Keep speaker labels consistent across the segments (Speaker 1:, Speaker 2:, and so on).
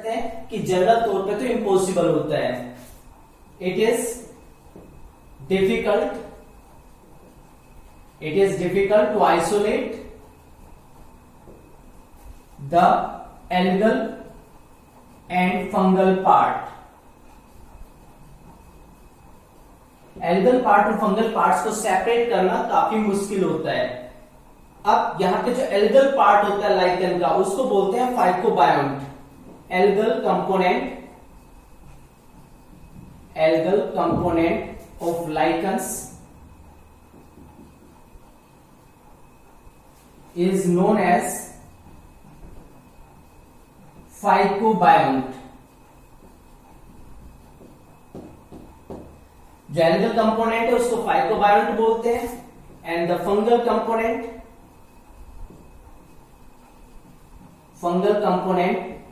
Speaker 1: सकते हैं कि जनरल तौर पे तो इम्पॉसिबल होता है। It is difficult to isolate the algal and fungal part. Algal part और फंगल पार्ट्स को सेपरेट करना काफी मुश्किल होता है। अब यहां पे जो एल्गल पार्ट होता है लाइकन का, उसको बोलते हैं phycobiont. Algal component of lichens is known as phycobiont. जो एल्गल कंपोनेंट है उसको फाइकोबायोंट बोलते हैं, and the fungal component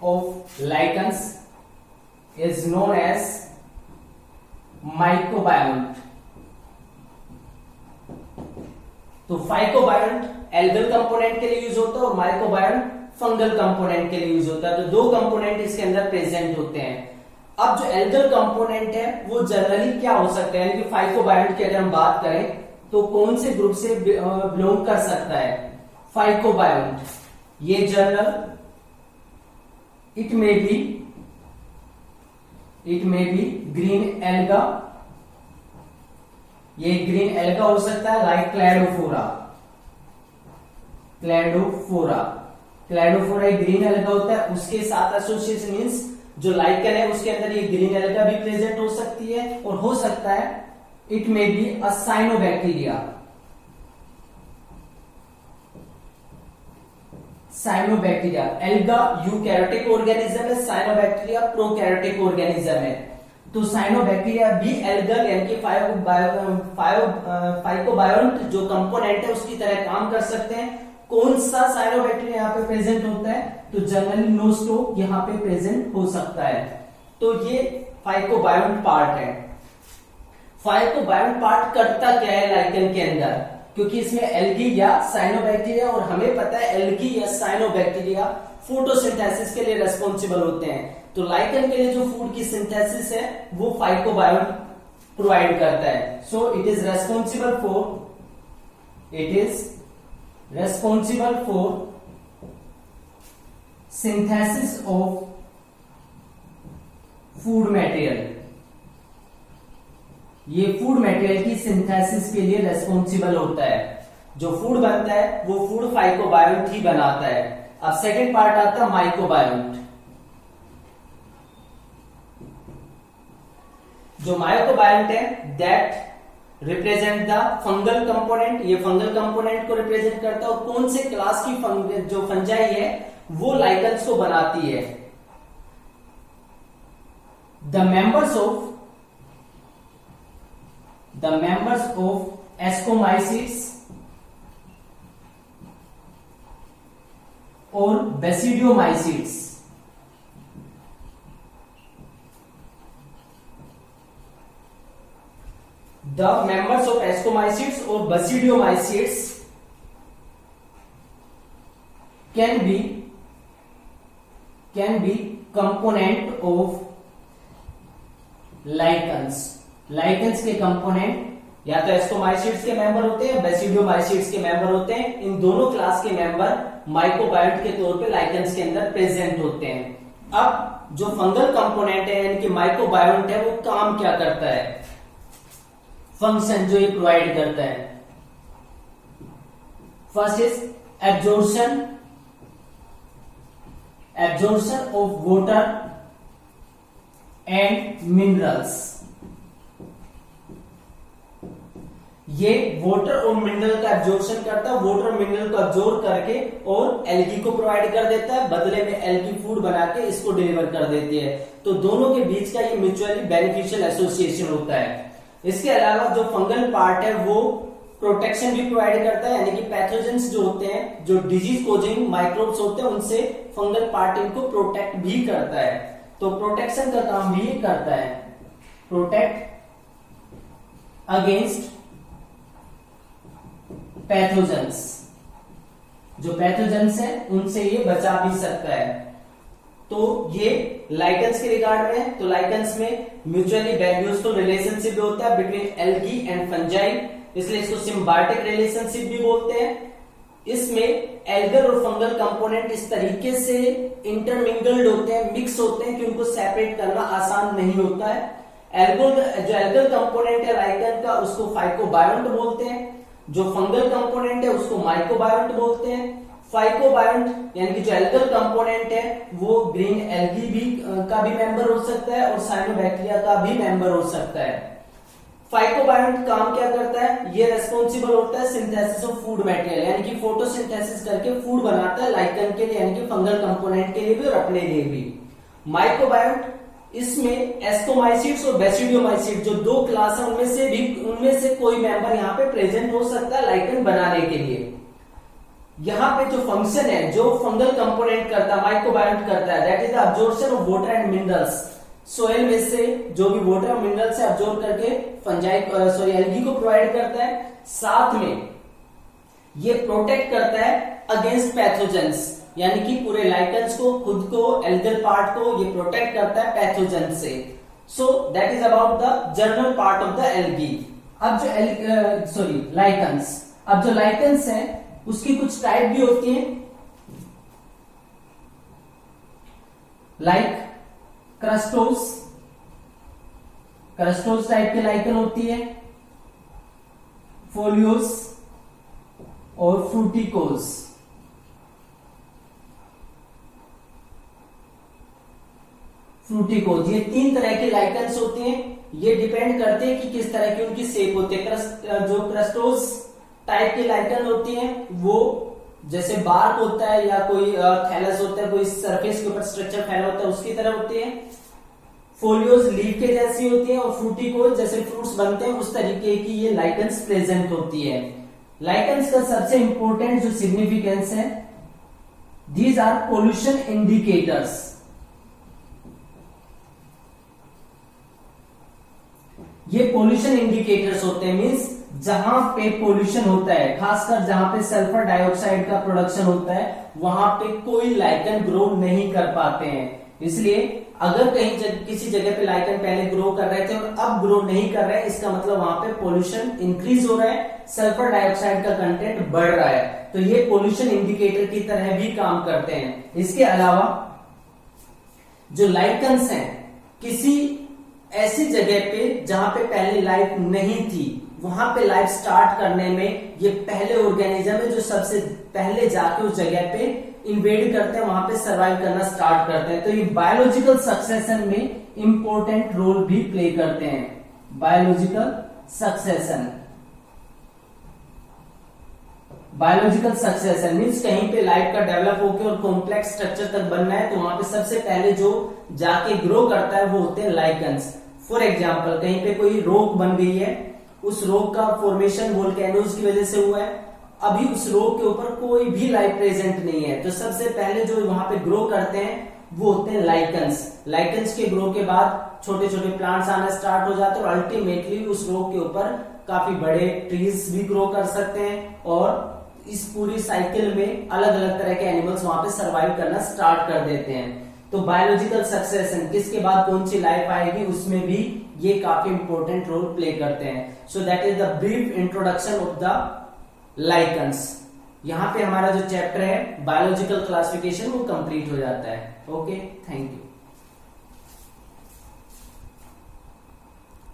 Speaker 1: of lichens is known as mycobiont. तो फाइकोबायोंट एल्गल कंपोनेंट के लिए यूज होता है और माइकोबायोंट फंगल कंपोनेंट के लिए यूज होता है। तो दो कंपोनेंट इसके अंदर प्रेजेंट होते हैं। अब जो एल्गल कंपोनेंट है वो जनरली क्या हो सकता है, यानी कि फाइकोबायोंट की अगर हम बात करें तो कौन से ग्रुप से बिलोंग कर सकता है फाइकोबायोंट। ये general, it may be green alga, ये ग्रीन एल्गा हो सकता है, लाइक क्लैडोफोरा एक ग्रीन एल्गा होता है। उसके साथ एसोसिएशन मींस जो लाइकन है उसके अंदर ये ग्रीन एल्गा भी प्रेजेंट हो सकती है, और हो सकता है it may be a cyanobacteria. Alga eukaryotic organism है, साइनोबैक्टीरिया प्रोकैरियोटिक ऑर्गेनिज्म है। तो साइनोबैक्टीरिया भी एल्गल यानी कि फाइकोबायोंट जो कंपोनेंट है उसकी तरह काम कर सकते हैं। कौन सा साइनोबैक्टीरिया यहाँ पे प्रेजेंट होता है, तो जनरली नोस्टोक यहाँ पे प्रेजेंट हो सकता है। तो ये फाइकोबायोंट पार्ट है। फाइकोबायोंट पार्ट करता क्या है लाइकन के अंदर, क्योंकि इसमें एल्गी या साइनोबैक्टीरिया, और हमें पता है एल्गी या साइनोबैक्टीरिया फोटोसिंथेसिस के लिए रेस्पॉन्सिबल होते हैं। तो लाइकन के लिए जो फूड की सिंथेसिस है वो फाइकोबायोंट प्रोवाइड करता है। So it is responsible for synthesis of food material. ये फूड मटेरियल की सिंथेसिस के लिए रेस्पॉन्सिबल होता है। जो फूड बनता है वो फूड फाइकोबायोंट ही बनाता है। अब सेकंड पार्ट आता है माइकोबायोंट। जो माइकोबायोंट है that represent the fungal component, ये फंगल कंपोनेंट को रिप्रेजेंट करता है। और कौन से क्लास की जो फंजाई है वो लाइकन्स को बनाती है। द मेंबर्स ऑफ एस्कोमाइसिड्स और बेसिडियोमाइसिड्स। The members of ascomycetes or basidiomycetes can be component of lichens। Lichens के कंपोनेंट या तो एस्कोमाइसिड्स के मेंबर होते हैं, बेसिडियोमाइसिड्स के मेंबर होते हैं। इन दोनों क्लास के मेंबर माइकोबायोंट के तौर पे लाइकन्स के अंदर प्रेजेंट होते हैं। अब जो फंगल कंपोनेंट है यानी कि माइकोबायोंट है वो काम क्या करता है, फंक्शन जो ये प्रोवाइड करता है। First is absorption of water and minerals. ये वाटर और मिनरल का एब्जॉर्प्शन करता है, वाटर और मिनरल को एब्जॉर्ब करके और एल्गी को प्रोवाइड कर देता है, बदले में एल्गी फूड बना के इसको डिलीवर कर देती है। तो दोनों के बीच का ये म्यूचुअली बेनिफिशियल एसोसिएशन होता है। इसके अलावा जो फंगल पार्ट है वो प्रोटेक्शन भी प्रोवाइड करता है, यानी कि पैथोजेंस जो होते हैं, जो डिजीज कोजिंग माइक्रोब्स होते हैं, उनसे फंगल पार्ट इनको प्रोटेक्ट भी करता है। तो प्रोटेक्शन का काम भी करता है, प्रोटेक्ट अगेंस्ट पैथोजेंस। जो पैथोजेंस है उनसे ये बचा भी सकता है। तो ये लाइकेंस के रिगार्ड में है। तो लाइकेंस में म्यूचुअली बेनिफिशियल रिलेशनशिप भी होता है बिटवीन एल्गी एंड फंजाई, इसलिए इसको सिम्बायोटिक रिलेशनशिप भी बोलते हैं। इसमें एल्गल और फंगल कंपोनेंट इस तरीके से इंटरमिंगल्ड होते हैं, मिक्स होते हैं कि उनको सेपरेट करना आसान नहीं होता है। जो एल्गल कंपोनेंट है लाइकेन का उसको फाइकोबायोंट बोलते हैं, जो फंगल कंपोनेंट है उसको माइकोबायोंट बोलते हैं। फाइकोबायोंट यानी कि जो एल्गल कंपोनेंट है वो ग्रीन एल्गी भी का भी मेंबर हो सकता है और साइनोबैक्टीरिया का भी मेंबर हो सकता है। फाइकोबायोंट काम क्या करता है, ये रेस्पॉन्सिबल होता है सिंथेसिस ऑफ फूड मटेरियल, यानी कि फोटोसिंथेसिस करके फूड बनाता है लाइकेन के लिए, यानी कि फंगल कंपोनेंट के लिए भी और अपने लिए भी। माइकोबायोंट इसमें एस्कोमाइसिड्स और बेसिडियोमाइसिड जो दो क्लास है उनमें से कोई मेंबर यहाँ पे प्रेजेंट हो सकता है लाइकेन बनाने के लिए। यहाँ पे जो फंक्शन है जो फंगल कंपोनेंट करता है माइकोबायोंट करता है, that is the absorption of water and minerals. Soil में से जो भी वाटर और मिनरल से अब्जॉर्ब करके फंजाई एल्गी को प्रोवाइड करता है। साथ में ये प्रोटेक्ट करता है अगेंस्ट पैथोजेंस, यानी कि पूरे लाइकेंस को, खुद को, एल्गल पार्ट को ये प्रोटेक्ट करता है पैथोजन से। So that is about the journal part of the algae. अब जो लाइकेंस, अब जो लाइकेंस है उसकी कुछ टाइप भी होती है, लाइक क्रस्टोस टाइप के लाइकन होती है, फोलियोस और फ्रूटिकोस। ये तीन तरह के लाइकन्स होते हैं। ये डिपेंड करते हैं कि किस तरह की उनकी शेप होती है। जो क्रस्टोस टाइप की लाइकन होती है वो जैसे बार्क होता है या कोई थैलस होता है, कोई सरफेस के ऊपर स्ट्रक्चर फैला होता है उसकी तरह होती है। फोलियोज लीफ के जैसी होती है और फ्रूटिकोज जैसे फ्रूट्स बनते हैं उस तरीके की ये लाइकन्स प्रेजेंट होती है। लाइकन्स का सबसे इंपॉर्टेंट जो सिग्निफिकेंस है, दीज आर पोल्यूशन इंडिकेटर्स। ये पोल्यूशन इंडिकेटर्स होते हैं, मींस जहां पे पोल्यूशन होता है, खासकर जहां पे सल्फर डाइऑक्साइड का प्रोडक्शन होता है वहां पे कोई लाइकन ग्रो नहीं कर पाते हैं। इसलिए अगर कहीं किसी जगह पे लाइकन पहले ग्रो कर रहे थे और अब ग्रो नहीं कर रहे हैं, इसका मतलब वहां पे पोल्यूशन इंक्रीज हो रहा है, सल्फर डाइऑक्साइड का कंटेंट बढ़ रहा है। तो ये पोल्यूशन इंडिकेटर की तरह भी काम करते हैं। इसके अलावा जो लाइकन्स हैं, किसी ऐसी जगह पे जहां पे पहले लाइफ नहीं थी वहां पे लाइफ स्टार्ट करने में ये पहले ऑर्गेनिज्म है जो सबसे पहले जाके उस जगह पे इन्वेड करते हैं, वहां पे सर्वाइव करना स्टार्ट करते हैं। तो ये बायोलॉजिकल सक्सेशन में इंपॉर्टेंट रोल भी प्ले करते हैं। बायोलॉजिकल सक्सेशन मीन्स कहीं पे लाइफ का डेवलप होकर और कॉम्प्लेक्स स्ट्रक्चर तक बनना है तो वहां पे सबसे पहले जो जाके ग्रो करता है वो होते हैं लाइकन्स। फॉर एग्जाम्पल कहीं पे कोई रॉक बन गई है, उस रॉक का फॉर्मेशन वोल्केनोज की वजह से हुआ है, अभी उस रॉक के ऊपर कोई भी लाइफ प्रेजेंट नहीं है, तो सबसे पहले जो वहां पे ग्रो करते हैं वो होते हैं लाइकन्स। लाइकन्स के ग्रो के बाद छोटे छोटे प्लांट्स आना स्टार्ट हो जाते हैं और अल्टीमेटली उस रॉक के ऊपर काफी बड़े ट्रीज भी ग्रो कर सकते हैं और इस पूरी साइकिल में अलग अलग तरह के एनिमल्स वहां पे सर्वाइव करना स्टार्ट कर देते हैं। तो बायोलॉजिकल सक्सेशन, किसके बाद कौन सी लाइफ आएगी, उसमें भी ये काफी इंपॉर्टेंट रोल प्ले करते हैं। So that is the brief introduction of the lichens. यहाँ पे हमारा जो चैप्टर है बायोलॉजिकल क्लासिफिकेशन वो कंप्लीट हो जाता है। Okay, thank you.